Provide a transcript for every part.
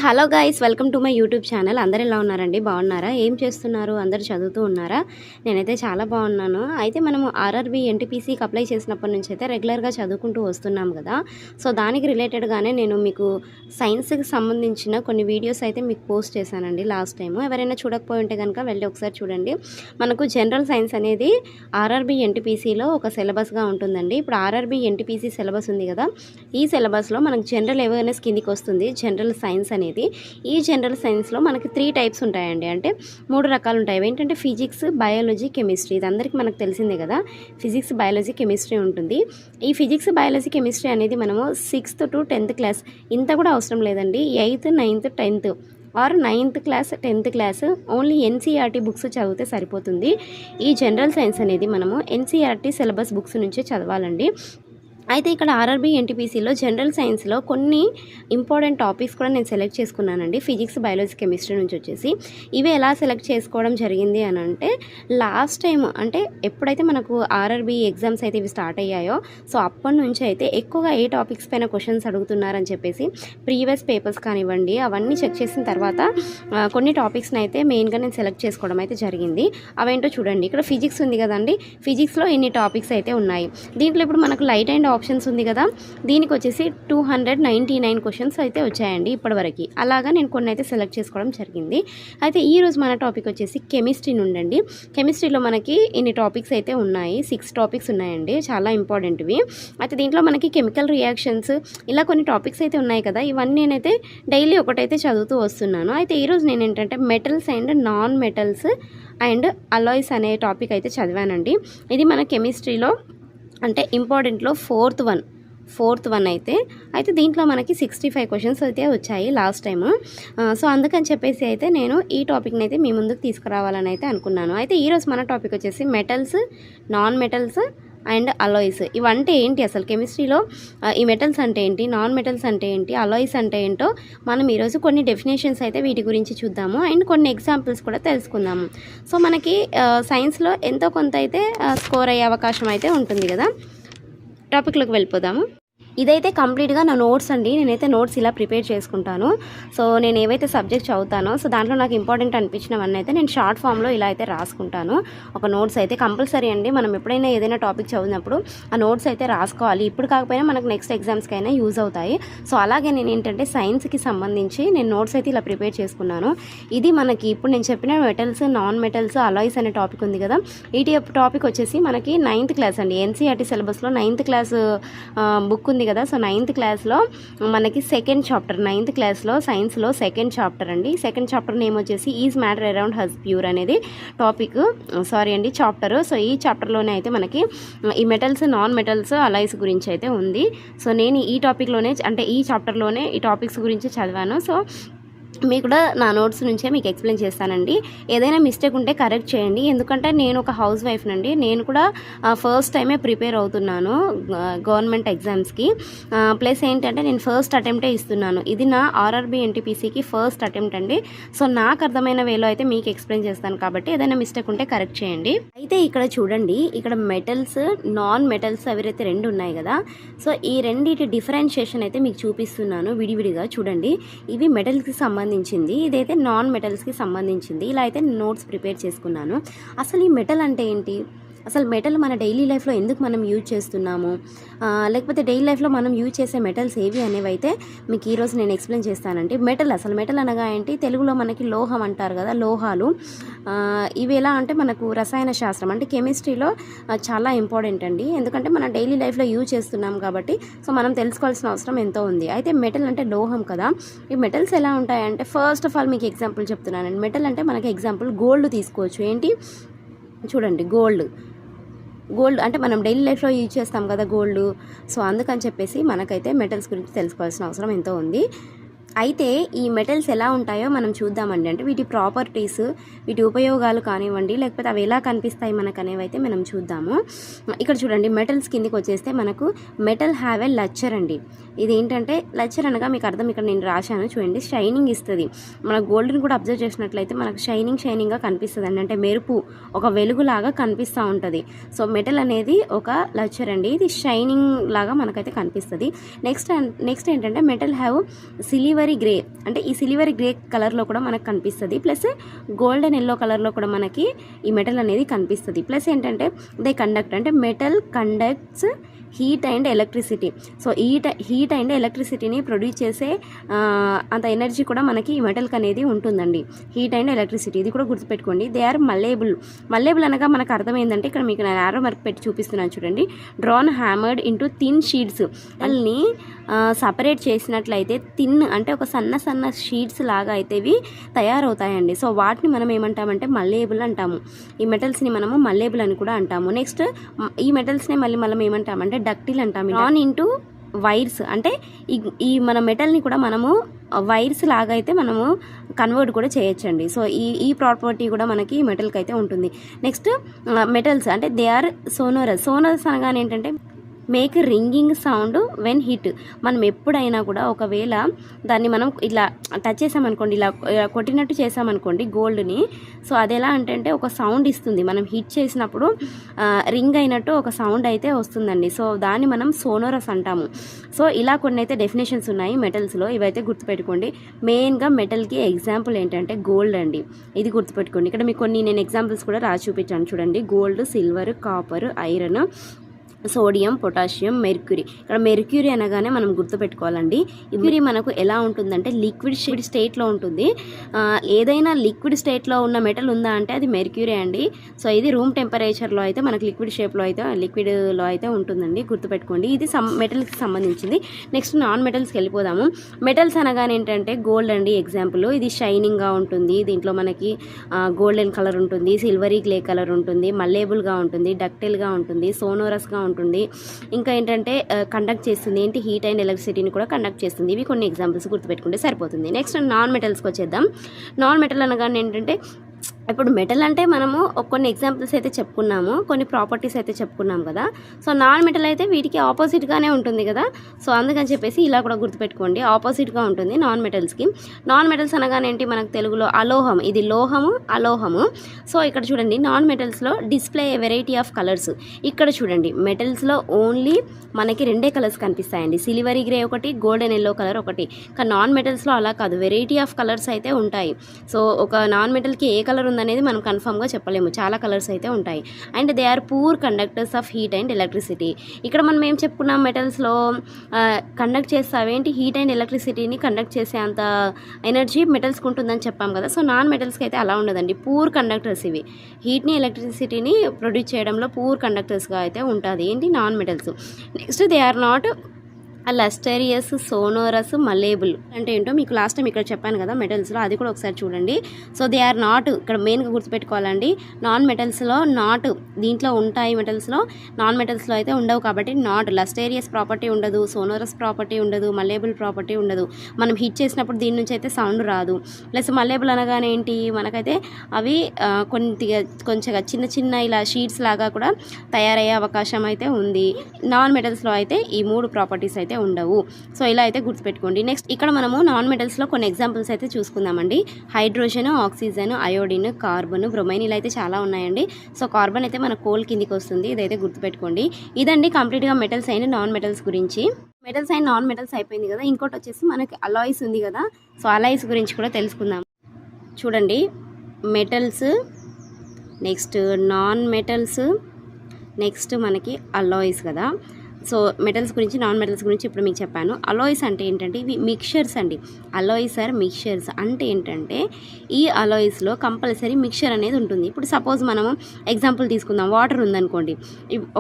Hello guys, welcome to my YouTube channel. అందరు ఎలా ఉన్నారండి? బాగున్నారా? ఏం చేస్తున్నారు? అందరు చదువుతూ ఉన్నారా? నేనైతే చాలా బాగున్నాను. అయితే మనము ఆర్ఆర్బీ ఎన్టీపీసీకి అప్లై చేసినప్పటి నుంచి అయితే రెగ్యులర్గా చదువుకుంటూ వస్తున్నాం కదా. సో దానికి రిలేటెడ్గానే నేను మీకు సైన్స్కి సంబంధించిన కొన్ని వీడియోస్ అయితే మీకు పోస్ట్ చేశానండి లాస్ట్ టైము. ఎవరైనా చూడకపోయి ఉంటే కనుక వెళ్ళి ఒకసారి చూడండి. మనకు జనరల్ సైన్స్ అనేది ఆర్ఆర్బీ ఎన్టీపీసీలో ఒక సిలబస్గా ఉంటుందండి. ఇప్పుడు ఆర్ఆర్బీ ఎన్టీపీసీ సిలబస్ ఉంది కదా, ఈ సిలబస్లో మనకు జనరల్ అవేర్నెస్ కిందికి వస్తుంది జనరల్ సైన్స్ అనేది. ఈ జనరల్ సైన్స్లో మనకి 3 టైప్స్ ఉంటాయండి. అంటే 3 రకాలు ఉంటాయి. ఏంటంటే ఫిజిక్స్, బయాలజీ, కెమిస్ట్రీ. ఇది అందరికీ మనకు తెలిసిందే కదా. ఫిజిక్స్, బయాలజీ, కెమిస్ట్రీ ఉంటుంది. ఈ ఫిజిక్స్, బయాలజీ, కెమిస్ట్రీ అనేది మనము 6th to 10th క్లాస్ ఇంత కూడా అవసరం లేదండి. 8th, 9th, 10th or 9th class, 10th class only NCERT books చదివితే సరిపోతుంది. ఈ జనరల్ సైన్స్ అనేది మనము ఎన్సీఆర్టీ సిలబస్ బుక్స్ నుంచే చదవాలండి. అయితే ఇక్కడ ఆర్ఆర్బీ ఎన్టీపీసీలో జనరల్ సైన్స్లో కొన్ని ఇంపార్టెంట్ టాపిక్స్ కూడా నేను సెలెక్ట్ చేసుకున్నానండి. ఫిజిక్స్, బయాలజీ, కెమిస్ట్రీ నుంచి వచ్చేసి ఇవి ఎలా సెలెక్ట్ చేసుకోవడం జరిగింది అని అంటే, లాస్ట్ టైం అంటే ఎప్పుడైతే మనకు ఆర్ఆర్బీ ఎగ్జామ్స్ అయితే ఇవి స్టార్ట్ అయ్యాయో, సో అప్పటి నుంచి అయితే ఎక్కువగా ఏ టాపిక్స్ పైన క్వశ్చన్స్ అడుగుతున్నారని చెప్పేసి ప్రీవియస్ పేపర్స్ కానివ్వండి అవన్నీ చెక్ చేసిన తర్వాత కొన్ని టాపిక్స్ని అయితే మెయిన్గా నేను సెలెక్ట్ చేసుకోవడం అయితే జరిగింది. అవేంటో చూడండి. ఇక్కడ ఫిజిక్స్ ఉంది కదండి, ఫిజిక్స్లో ఎన్ని టాపిక్స్ అయితే ఉన్నాయి. దీంట్లో ఇప్పుడు మనకు లైట్ అండ్ ఆప్షన్స్ ఉంది కదా, దీనికి వచ్చేసి 299 క్వశ్చన్స్ అయితే వచ్చాయండి ఇప్పటివరకు. అలాగా నేను కొన్ని అయితే సెలెక్ట్ చేసుకోవడం జరిగింది. అయితే ఈరోజు మన టాపిక్ వచ్చేసి కెమిస్ట్రీ నుండి. కెమిస్ట్రీలో మనకి ఇన్ని టాపిక్స్ అయితే ఉన్నాయి. 6 టాపిక్స్ ఉన్నాయండి, చాలా ఇంపార్టెంట్వి. అయితే దీంట్లో మనకి కెమికల్ రియాక్షన్స్ ఇలా కొన్ని టాపిక్స్ అయితే ఉన్నాయి కదా, ఇవన్నీ నేనైతే డైలీ ఒకటైతే చదువుతూ వస్తున్నాను. అయితే ఈరోజు నేను ఏంటంటే metals and non metals and alloys అనే టాపిక్ అయితే చదివానండి. ఇది మన కెమిస్ట్రీలో అంటే ఇంపార్టెంట్లో ఫోర్త్ వన్ అయితే దీంట్లో మనకి 65 క్వశ్చన్స్ అయితే వచ్చాయి లాస్ట్ టైము. సో అందుకని చెప్పేసి అయితే నేను ఈ టాపిక్ని అయితే మీ ముందుకు తీసుకురావాలని అయితే అనుకున్నాను. అయితే ఈరోజు మన టాపిక్ వచ్చేసి metals, non metals and alloys. ఇవంటే ఏంటి అసలు కెమిస్ట్రీలో, ఈ మెటల్స్ అంటే ఏంటి, నాన్ మెటల్స్ అంటే ఏంటి, అలాయ్స్ అంటే ఏంటో మనం ఈరోజు కొన్ని డెఫినేషన్స్ అయితే వీటి గురించి చూద్దాము అండ్ కొన్ని ఎగ్జాంపుల్స్ కూడా తెలుసుకుందాము. సో మనకి సైన్స్లో ఎంతో కొంత అయితే స్కోర్ అయ్యే అవకాశం అయితే ఉంటుంది కదా. టాపిక్లోకి వెళ్ళిపోదాము. ఇదైతే కంప్లీట్గా నా నోట్స్ అండి. నేనైతే నోట్స్ ఇలా ప్రిపేర్ చేసుకుంటాను. సో నేను ఏవైతే సబ్జెక్ట్ చదువుతానో, సో దాంట్లో నాకు ఇంపార్టెంట్ అనిపించినవన్నీ అయితే నేను షార్ట్ ఫామ్లో ఇలా అయితే రాసుకుంటాను. ఒక నోట్స్ అయితే కంపల్సరీ అండి. మనం ఎప్పుడైనా ఏదైనా టాపిక్ చదివినప్పుడు ఆ నోట్స్ అయితే రాసుకోవాలి. ఇప్పుడు కాకపోయినా మనకు నెక్స్ట్ ఎగ్జామ్స్కి అయినా యూజ్ అవుతాయి. సో అలాగే నేను ఏంటంటే సైన్స్కి సంబంధించి నేను నోట్స్ అయితే ఇలా ప్రిపేర్ చేసుకున్నాను. ఇది మనకి ఇప్పుడు నేను చెప్పిన మెటల్స్, నాన్ మెటల్స్, అలాయ్స్ అనే టాపిక్ ఉంది కదా, ఈ టాపిక్ వచ్చేసి మనకి 9th క్లాస్ అండి. ఎన్సీఆర్టీ సిలబస్లో 9th క్లాస్ బుక్ ఉంది కదా. సో 9th క్లాస్లో మనకి సెకండ్ చాప్టర్, 9th క్లాస్లో సైన్స్లో సెకండ్ చాప్టర్ అండి. సెకండ్ చాప్టర్ నేమ్ వచ్చేసి is matter around has pure అనేది టాపిక్, చాప్టర్. సో ఈ చాప్టర్లోనే అయితే మనకి ఈ మెటల్స్, నాన్ మెటల్స్, అలాయ్స్ గురించి అయితే ఉంది. సో నేను ఈ టాపిక్లోనే అంటే ఈ చాప్టర్లోనే ఈ టాపిక్స్ గురించి చదివాను. సో మీకు కూడా నా నోట్స్ నుంచే మీకు ఎక్స్ప్లెయిన్ చేస్తానండి. ఏదైనా మిస్టేక్ ఉంటే కరెక్ట్ చేయండి. ఎందుకంటే నేను ఒక హౌస్ వైఫ్ నండి. నేను కూడా ఫస్ట్ టైమే ప్రిపేర్ అవుతున్నాను గవర్నమెంట్ ఎగ్జామ్స్కి. ప్లస్ ఏంటంటే నేను ఫస్ట్ అటెంప్టే ఇస్తున్నాను. ఇది నా ఆర్ఆర్బీ ఎన్టీపీసీకి ఫస్ట్ అటెంప్ట్ అండి. సో నాకు అర్థమైన వేలో అయితే మీకు ఎక్స్ప్లెయిన్ చేస్తాను కాబట్టి ఏదైనా మిస్టేక్ ఉంటే కరెక్ట్ చేయండి. అయితే ఇక్కడ చూడండి, ఇక్కడ మెటల్స్, నాన్ మెటల్స్ అవైతే 2 ఉన్నాయి కదా. సో ఈ రెండింటి డిఫరెన్షియేషన్ అయితే మీకు చూపిస్తున్నాను విడివిడిగా. చూడండి, ఇవి మెటల్స్కి సంబంధించింది, ఇదైతే నాన్ మెటల్స్కి సంబంధించింది. ఇలా అయితే నోట్స్ ప్రిపేర్ చేసుకున్నాను. అసలు ఈ మెటల్ అంటే ఏంటి, అసలు మెటల్ మన డైలీ లైఫ్లో ఎందుకు మనం యూజ్ చేస్తున్నాము, లేకపోతే డైలీ లైఫ్లో మనం యూజ్ చేసే మెటల్స్ ఏవి అనేవి అయితే మీకు ఈరోజు నేను ఎక్స్ప్లెయిన్ చేస్తానండి. అసలు మెటల్ అనగా ఏంటి, తెలుగులో మనకి లోహం అంటారు కదా, లోహాలు. ఇవి ఎలా అంటే మనకు రసాయన శాస్త్రం అంటే కెమిస్ట్రీలో చాలా ఇంపార్టెంట్ అండి. ఎందుకంటే మనం డైలీ లైఫ్లో యూజ్ చేస్తున్నాం కాబట్టి సో మనం తెలుసుకోవాల్సిన అవసరం ఎంతో ఉంది. అయితే మెటల్ అంటే లోహం కదా. ఈ మెటల్స్ ఎలా ఉంటాయంటే, ఫస్ట్ ఆఫ్ ఆల్ మీకు ఎగ్జాంపుల్ చెప్తున్నానండి. మెటల్ అంటే మనకి ఎగ్జాంపుల్ గోల్డ్ తీసుకోవచ్చు. ఏంటి చూడండి, గోల్డ్ అంటే మనం డైలీ లైఫ్లో యూజ్ చేస్తాం కదా గోల్డ్. సో అందుకని చెప్పేసి మనకైతే మెటల్స్ గురించి తెలుసుకోవాల్సిన అవసరం ఎంతో ఉంది. అయితే ఈ మెటల్స్ ఎలా ఉంటాయో మనం చూద్దామండి. అంటే వీటి ప్రాపర్టీస్, వీటి ఉపయోగాలు కానివ్వండి, లేకపోతే అవి ఎలా కనిపిస్తాయి మనకు అనేవి అయితే మనం చూద్దాము. ఇక్కడ చూడండి, మెటల్స్ కిందికి వచ్చేస్తే మనకు మెటల్ హ్యావ్ ఏ లెక్చర్ అండి. ఇది ఏంటంటే లెక్చర్ అనగా మీకు అర్థం ఇక్కడ నేను రాశాను చూడండి, షైనింగ్ ఇస్తుంది. మన గోల్డ్ని కూడా అబ్జర్వ్ చేసినట్లయితే మనకు షైనింగ్గా కనిపిస్తుంది అండి. అంటే మెరుపు, ఒక వెలుగులాగా కనిపిస్తూ ఉంటుంది. సో మెటల్ అనేది ఒక లెక్చర్ అండి. ఇది షైనింగ్ లాగా మనకైతే కనిపిస్తుంది. నెక్స్ట్ ఏంటంటే metal have silver silvery grey, అంటే ఈ సిల్వరీ గ్రే కలర్లో కూడా మనకు కనిపిస్తుంది. ప్లస్ గోల్డెన్ ఎల్లో కలర్లో కూడా మనకి ఈ మెటల్ అనేది కనిపిస్తుంది. ప్లస్ ఏంటంటే దే కండక్ట్, అంటే metal conducts heat and electricity. So heat and ఎలక్ట్రిసిటీని ప్రొడ్యూస్ చేసే అంత ఎనర్జీ కూడా మనకి ఈ మెటల్కి అనేది ఉంటుందండి. హీట్ అండ్ ఎలక్ట్రిసిటీ, ఇది కూడా గుర్తుపెట్టుకోండి. They are మల్లేబుల్. మల్లేబుల్ అనగా మనకు అర్థమైందంటే ఇక్కడ మీకు నేను యారో మార్క్ పెట్టి చూపిస్తున్నాను చూడండి. Drawn hammered into thin sheets. వాళ్ళని సపరేట్ చేసినట్లయితే థిన్ అంటే ఒక సన్న షీట్స్ లాగా అయితే ఇవి తయారవుతాయండి. సో వాటిని మనం ఏమంటామంటే మల్లేబుల్ అంటాము. ఈ మెటల్స్ని మనము మల్లేబుల్ అని కూడా అంటాము. నెక్స్ట్ ఈ మెటల్స్ని మళ్ళీ మనం ఏమంటామంటే డక్టిల్ అంటాము. డ్రాన్ ఇంటూ వైర్స్, అంటే ఈ మన మెటల్ని కూడా మనము వైర్స్ లాగా అయితే మనము కన్వర్ట్ కూడా చేయొచ్చండి. సో ఈ ప్రాపర్టీ కూడా మనకి మెటల్కి అయితే ఉంటుంది. నెక్స్ట్ మెటల్స్ అంటే దే ఆర్ సోనోరస్. సోనోరస్ అనగానే ఏంటంటే make ringing sound when hit. మనం ఎప్పుడైనా కూడా ఒకవేళ దాన్ని మనం ఇట్లా టచ్ చేసామనుకోండి, ఇలా కొట్టినట్టు చేసామనుకోండి గోల్డ్ని, సో అది ఎలా అంటే ఒక సౌండ్ ఇస్తుంది. మనం హిట్ చేసినప్పుడు రింగ్ అయినట్టు ఒక సౌండ్ అయితే వస్తుందండి. సో దాన్ని మనం సోనోరస్ అంటాము. సో ఇలా కొన్ని అయితే డెఫినేషన్స్ ఉన్నాయి మెటల్స్లో, ఇవైతే గుర్తుపెట్టుకోండి. మెయిన్గా మెటల్కి ఎగ్జాంపుల్ ఏంటంటే గోల్డ్ అండి, ఇది గుర్తుపెట్టుకోండి. ఇక్కడ మీకు కొన్ని నేను ఎగ్జాంపుల్స్ కూడా రాసి చూపించాను చూడండి. Gold, silver, copper, iron, sodium, potassium, mercury. ఇక్కడ మెర్క్యూరీ అనగానే మనం గుర్తుపెట్టుకోవాలండి. మెర్క్యూరీ మనకు ఎలా ఉంటుందంటే లిక్విడ్ స్టేట్లో ఉంటుంది. ఏదైనా లిక్విడ్ స్టేట్లో ఉన్న మెటల్ ఉందా అంటే అది మెర్క్యూరీ అండి. సో ఇది రూమ్ టెంపరేచర్లో అయితే మనకు లిక్విడ్ షేప్లో అయితే లిక్విడ్లో అయితే ఉంటుందండి, గుర్తుపెట్టుకోండి. ఇది మెటల్కి సంబంధించింది. నెక్స్ట్ నాన్ మెటల్స్కి వెళ్ళిపోదాము. మెటల్స్ అనగానే ఏంటంటే గోల్డ్ అండి ఎగ్జాంపుల్. ఇది షైనింగ్గా ఉంటుంది, దీంట్లో మనకి గోల్డెన్ కలర్ ఉంటుంది, సిల్వరీ గ్రే కలర్ ఉంటుంది, మల్లేబుల్గా ఉంటుంది, డక్టైల్గా ఉంటుంది, సోనోరస్గా ఉంటుంది. ఇంకా ఏంటంటే కండక్ట్ చేస్తుంది, ఏంటి హీట్ అండ్ ఎలక్ట్రిసిటీని కూడా కండక్ట్ చేస్తుంది. ఇవి కొన్ని ఎగ్జాంపుల్స్ గుర్తుపెట్టుకుంటే సరిపోతుంది. నెక్స్ట్ నాన్ మెటల్స్కి వచ్చేద్దాం. నాన్ మెటల్ అనగానే ఏంటంటే ఇప్పుడు మెటల్ అంటే మనము కొన్ని ఎగ్జాంపుల్స్ అయితే చెప్పుకున్నాము, కొన్ని ప్రాపర్టీస్ అయితే చెప్పుకున్నాం కదా. సో నాన్ మెటల్ అయితే వీటికి ఆపోజిట్గానే ఉంటుంది కదా. సో అందుకని చెప్పేసి ఇలా కూడా గుర్తుపెట్టుకోండి, ఆపోజిట్గా ఉంటుంది నాన్ మెటల్స్కి. నాన్ మెటల్స్ అనగానే ఏంటి మనకు తెలుగులో అలోహం, ఇది లోహము, అలోహము. సో ఇక్కడ చూడండి నాన్ మెటల్స్లో display a variety of colours. ఇక్కడ చూడండి మెటల్స్లో ఓన్లీ మనకి రెండే కలర్స్ కనిపిస్తాయండి, సిల్వరీ గ్రే ఒకటి, గోల్డెన్ ఎల్లో కలర్ ఒకటి. కానీ నాన్ మెటల్స్లో అలా కాదు, వెరైటీ ఆఫ్ కలర్స్ అయితే ఉంటాయి. సో ఒక నాన్ మెటల్కి ఏ కలర్ ఉందనేది మనం కన్ఫర్మ్గా చెప్పలేము, చాలా కలర్స్ అయితే ఉంటాయి. And they are poor conductors of heat and electricity. ఇక్కడ మనం ఏం చెప్పుకున్నాం, మెటల్స్లో కండక్ట్ చేస్తావేంటి హీట్ అండ్ ఎలక్ట్రిసిటీని కండక్ట్ చేసే అంత ఎనర్జీ మెటల్స్కి ఉంటుందని చెప్పాం కదా. సో నాన్ మెటల్స్కి అయితే అలా ఉండదండి, పూర్ కండక్టర్స్. ఇవి హీట్ని ఎలక్ట్రిసిటీని ప్రొడ్యూస్ చేయడంలో పూర్ కండక్టర్స్గా అయితే ఉంటుంది ఏంటి non metals. Next they are not lustrous, sonorous, malleable అంటే ఏంటో మీకు లాస్ట్ టైం ఇక్కడ చెప్పాను కదా మెటల్స్లో, అది కూడా ఒకసారి చూడండి. సో దే ఆర్ నాట్, ఇక్కడ మెయిన్గా గుర్తుపెట్టుకోవాలండి, నాన్ మెటల్స్లో నాట్, దీంట్లో ఉంటాయి మెటల్స్లో, నాన్ మెటల్స్లో అయితే ఉండవు. కాబట్టి నాట్ లస్టేరియస్ ప్రాపర్టీ ఉండదు, సోనోరస్ ప్రాపర్టీ ఉండదు, మలేబుల్ ప్రాపర్టీ ఉండదు. మనం హిట్ చేసినప్పుడు దీని నుంచి అయితే సౌండ్ రాదు. ప్లస్ మలేబుల్ అనగానే ఏంటి మనకైతే అవి కొంచెం చిన్న ఇలా షీట్స్ లాగా కూడా తయారయ్యే అవకాశం అయితే ఉంది. నాన్ మెటల్స్లో అయితే ఈ మూడు ప్రాపర్టీస్ అయితే ఉండవు. సో ఇలా అయితే గుర్తుపెట్టుకోండి. నెక్స్ట్ ఇక్కడ మనము నాన్ మెటల్స్లో కొన్ని ఎగ్జాంపుల్స్ అయితే చూసుకుందామండి. Hydrogen, oxygen, iodine, carbon, bromine, ఇలా అయితే చాలా ఉన్నాయండి. సో కార్బన్ అయితే మన కోల్ కిందికి వస్తుంది, ఇదైతే గుర్తుపెట్టుకోండి. ఇదండి కంప్లీట్గా మెటల్స్ అయిన నాన్ మెటల్స్ గురించి. మెటల్స్ అండ్ నాన్ మెటల్స్ అయిపోయింది కదా. ఇంకోటి వచ్చేసి మనకి అలాయిస్ ఉంది కదా. సో అలాయిస్ గురించి కూడా తెలుసుకుందాం. చూడండి metals, next non metals, next మనకి అలాయిస్ కదా. సో మెటల్స్ గురించి, నాన్ మెటల్స్ గురించి ఇప్పుడు మీకు చెప్పాను. అలాయిస్ అంటే ఏంటంటే ఇవి మిక్చర్స్ అండి. అలాయిస్ ఆర్ మిక్చర్స్ అంటే ఏంటంటే ఈ అలాయిస్లో కంపల్సరీ మిక్చర్ అనేది ఉంటుంది. ఇప్పుడు సపోజ్ మనము ఎగ్జాంపుల్ తీసుకుందాం, వాటర్ ఉందనుకోండి,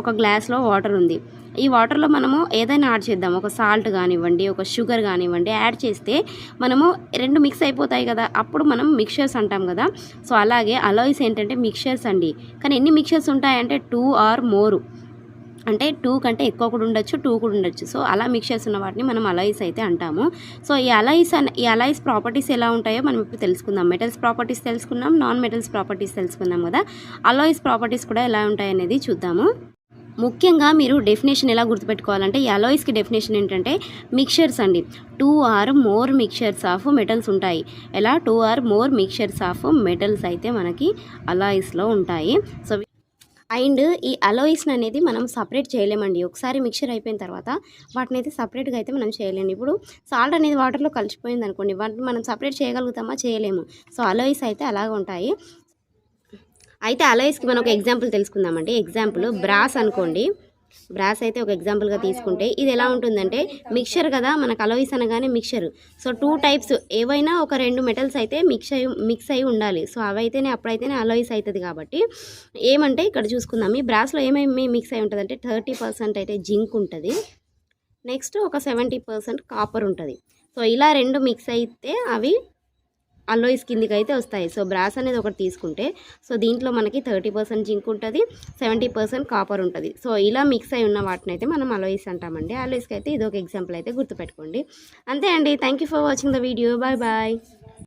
ఒక గ్లాస్లో వాటర్ ఉంది. ఈ వాటర్లో మనము ఏదైనా యాడ్ చేద్దాం, ఒక సాల్ట్ కానివ్వండి, ఒక షుగర్ కానివ్వండి, యాడ్ చేస్తే మనము రెండు మిక్స్ అయిపోతాయి కదా, అప్పుడు మనం మిక్చర్స్ అంటాం కదా. సో అలాగే అలాయిస్ ఏంటంటే మిక్చర్స్ అండి. కానీ ఎన్ని మిక్చర్స్ ఉంటాయంటే 2 ఆర్ మోర్, అంటే 2 కంటే ఎక్కువ కూడా ఉండొచ్చు, 2 కూడా ఉండొచ్చు. సో అలా మిక్చర్స్ ఉన్న వాటిని మనం అలాయిస్ అయితే అంటాము. సో ఈ అలాయిస్ ప్రాపర్టీస్ ఎలా ఉంటాయో మనం ఇప్పుడు తెలుసుకుందాం. మెటల్స్ ప్రాపర్టీస్ తెలుసుకున్నాం, నాన్ మెటల్స్ ప్రాపర్టీస్ తెలుసుకున్నాం కదా. అలాయిస్ ప్రాపర్టీస్ కూడా ఎలా ఉంటాయనేది చూద్దాము. ముఖ్యంగా మీరు డెఫినేషన్ ఎలా గుర్తుపెట్టుకోవాలంటే ఈ అలాయిస్కి డెఫినేషన్ ఏంటంటే మిక్చర్స్ అండి. 2 or more mixtures of metals ఉంటాయి. ఎలా 2 or more mixtures of metals అయితే మనకి అలాయిస్లో ఉంటాయి. సో అండ్ ఈ అలోయిస్ని అనేది మనం సపరేట్ చేయలేమండి. ఒకసారి మిక్చర్ అయిపోయిన తర్వాత వాటిని అయితే సపరేట్గా అయితే మనం చేయలేము. ఇప్పుడు సాల్ట్ అనేది వాటర్లో కలిసిపోయింది అనుకోండి, వాటిని మనం సపరేట్ చేయగలుగుతామా? చేయలేము. సో అలోయిస్ అయితే అలాగే ఉంటాయి. అయితే అలోయిస్కి మనం ఒక ఎగ్జాంపుల్ తెలుసుకుందామండి. ఎగ్జాంపుల్ బ్రాస్ అనుకోండి. బ్రాస్ అయితే ఒక ఎగ్జాంపుల్గా తీసుకుంటే ఇది ఎలా ఉంటుందంటే మిక్చర్ కదా, మనకు అలోయిస్ అనగానే మిక్చర్. సో 2 టైప్స్ ఏవైనా ఒక 2 మెటల్స్ అయితే మిక్స్ అయి ఉండాలి. సో అవైతేనే అప్పుడైతేనే అలోయిస్ అవుతుంది. కాబట్టి ఏమంటే ఇక్కడ చూసుకుందాం, ఈ బ్రాస్లో ఏమేమి మిక్స్ అయి ఉంటుందంటే 30% అయితే జింక్ ఉంటుంది, నెక్స్ట్ ఒక 70% కాపర్ ఉంటుంది. సో ఇలా 2 మిక్స్ అయితే అవి అలోయిస్ కిందికి అయితే వస్తాయి. సో బ్రాస్ అనేది ఒకటి తీసుకుంటే సో దీంట్లో మనకి 30% జింక్ ఉంటుంది, 70% కాపర్ ఉంటుంది. సో ఇలా మిక్స్ అయి ఉన్న వాటిని అయితే మనం అలోయిస్ అంటామండి. అలోయిస్కి అయితే ఇది ఒక ఎగ్జాంపుల్ అయితే గుర్తుపెట్టుకోండి. అంతే అండి. Thank you for watching the video. Bye bye.